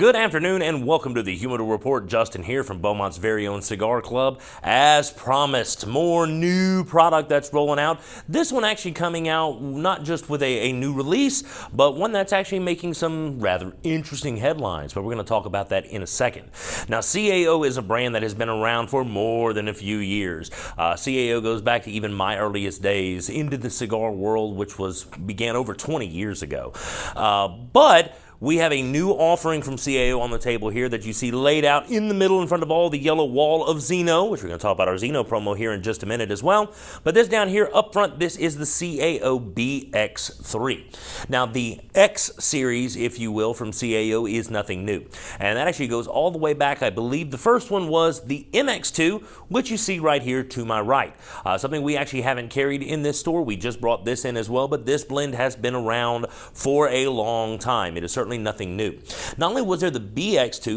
Good afternoon and welcome to the Humidor Report. Justin here from Beaumont's very own cigar club. As promised, more new product that's rolling out. This one actually coming out not just with a new release, but one that's actually making some rather interesting headlines. But we're going to talk about that in a second. Now, CAO is a brand that has been around for more than a few years. CAO goes back to even my earliest days into the cigar world, which began over 20 years ago. But we have a new offering from CAO on the table here that you see laid out in the middle in front of all the yellow wall of Xeno, which we're going to talk about our Xeno promo here in just a minute as well. But this down here up front, this is the CAO BX3. Now, the X series, if you will, from CAO is nothing new. And that actually goes all the way back. I believe the first one was the MX2, which you see right here to my right. Something we actually haven't carried in this store. We just brought this in as well, but this blend has been around for a long time. It is certainly nothing new. Not only was there the BX2,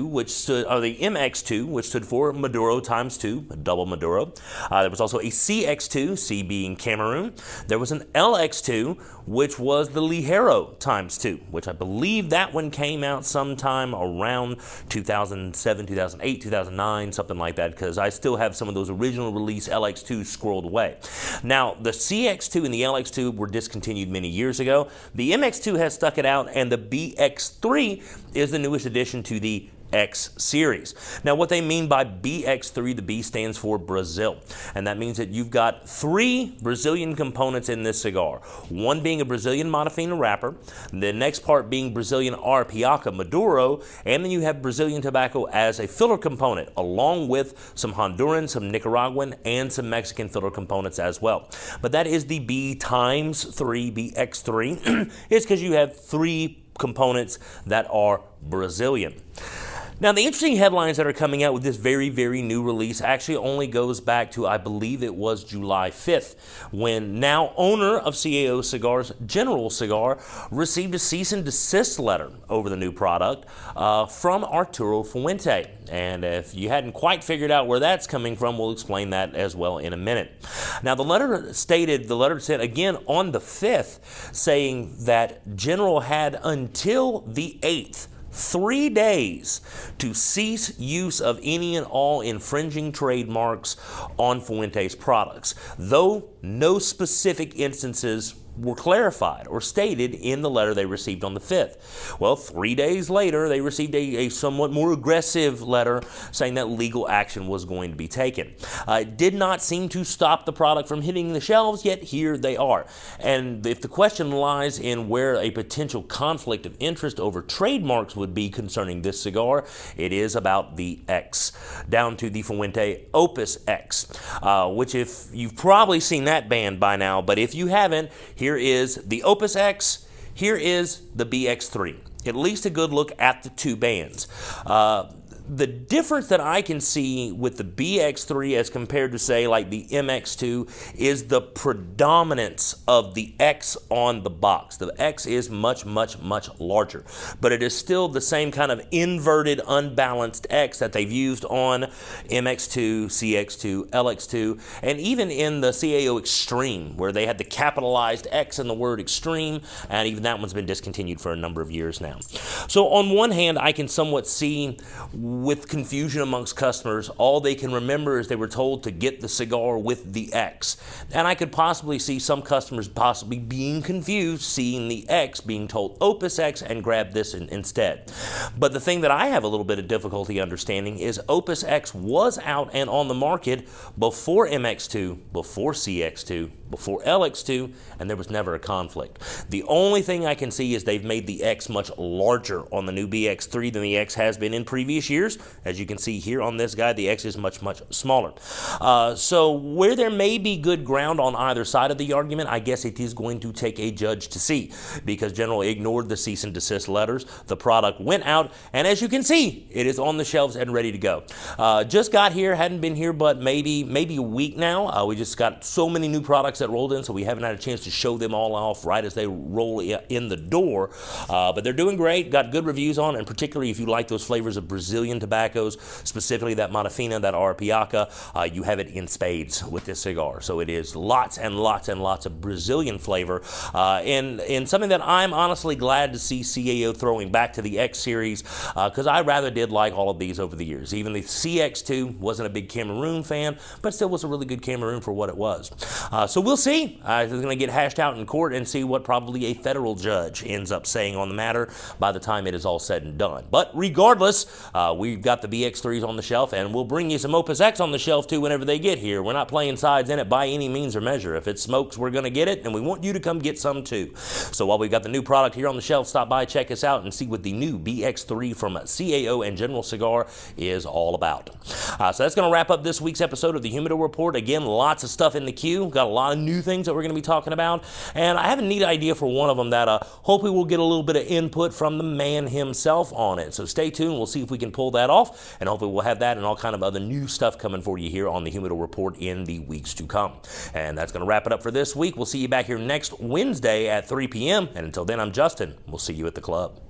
the MX2, which stood for Maduro times 2, a double Maduro. There was also a Cx2, C being Cameroon. There was an LX2, which was the Ligero times 2, which I believe that one came out sometime around 2007, 2008, 2009, something like that, because I still have some of those original release LX2s squirreled away. Now, the Cx2 and the LX2 were discontinued many years ago. The MX2 has stuck it out, and the BX3 is the newest addition to the X series. Now, what they mean by BX3, the B stands for Brazil. And that means that you've got 3 Brazilian components in this cigar. One being a Brazilian Mata Fina wrapper, the next part being Brazilian Aripiraca Maduro, and then you have Brazilian tobacco as a filler component, along with some Honduran, some Nicaraguan, and some Mexican filler components as well. But that is the B times 3, BX3. It's because you have 3 components that are Brazilian. Now, the interesting headlines that are coming out with this very, very new release actually only goes back to, I believe it was July 5th, when now owner of CAO Cigars, General Cigar, received a cease and desist letter over the new product from Arturo Fuente. And if you hadn't quite figured out where that's coming from, we'll explain that as well in a minute. Now, the letter said again on the 5th, saying that General had until the 8th, 3 days to cease use of any and all infringing trademarks on Fuente's products, though no specific instances were clarified or stated in the letter they received on the 5th. Well, 3 days later, they received a somewhat more aggressive letter saying that legal action was going to be taken. It did not seem to stop the product from hitting the shelves, yet here they are. And if the question lies in where a potential conflict of interest over trademarks would be concerning this cigar, it is about the X, down to the Fuente Opus X, which if you've probably seen that band by now, but if you haven't, here is the Opus X, here is the BX3. At least a good look at the two bands. The difference that I can see with the BX3 as compared to, say, like the MX2 is the predominance of the X on the box. The X is much, much, much larger, but it is still the same kind of inverted, unbalanced X that they've used on MX2, Cx2, Lx2, and even in the CAO Extreme, where they had the capitalized X in the word Extreme, and even that one's been discontinued for a number of years now. So on one hand, I can somewhat see with confusion amongst customers, all they can remember is they were told to get the cigar with the X. And I could possibly see some customers possibly being confused, seeing the X, being told Opus X, and grab this instead. But the thing that I have a little bit of difficulty understanding is Opus X was out and on the market before MX2, before CX2, before Lx2, and there was never a conflict. The only thing I can see is they've made the X much larger on the new BX3 than the X has been in previous years. As you can see here on this guy, the X is much, much smaller. So where there may be good ground on either side of the argument, I guess it is going to take a judge to see, because General ignored the cease and desist letters. The product went out, and as you can see, it is on the shelves and ready to go. Just got here, hadn't been here but maybe a week now. We just got so many new products that rolled in, so we haven't had a chance to show them all off right as they roll in the door. But they're doing great, got good reviews on, and particularly if you like those flavors of Brazilian Brazilian tobaccos, specifically that Mata Fina, that Aripiraca, you have it in spades with this cigar. So it is lots and lots and lots of Brazilian flavor, and something that I'm honestly glad to see CAO throwing back to the X series, because I rather did like all of these over the years. Even the Cx2 wasn't a big Cameroon fan, but still was a really good Cameroon for what it was. So we'll see. It's going to get hashed out in court and see what probably a federal judge ends up saying on the matter by the time it is all said and done. But regardless, we've got the BX3s on the shelf, and we'll bring you some Opus X on the shelf too whenever they get here. We're not playing sides in it by any means or measure. If it smokes, we're going to get it, and we want you to come get some too. So while we've got the new product here on the shelf, stop by, check us out, and see what the new BX3 from CAO and General Cigar is all about. So that's going to wrap up this week's episode of the Humidor Report. Again, lots of stuff in the queue. Got a lot of new things that we're going to be talking about, and I have a neat idea for one of them that hopefully we'll get a little bit of input from the man himself on it. So stay tuned. We'll see if we can pull that off, and hopefully we'll have that and all kind of other new stuff coming for you here on the Humidor Report in the weeks to come. And that's going to wrap it up for this week. We'll see you back here next Wednesday at 3 p.m. And until then, I'm Justin. We'll see you at the club.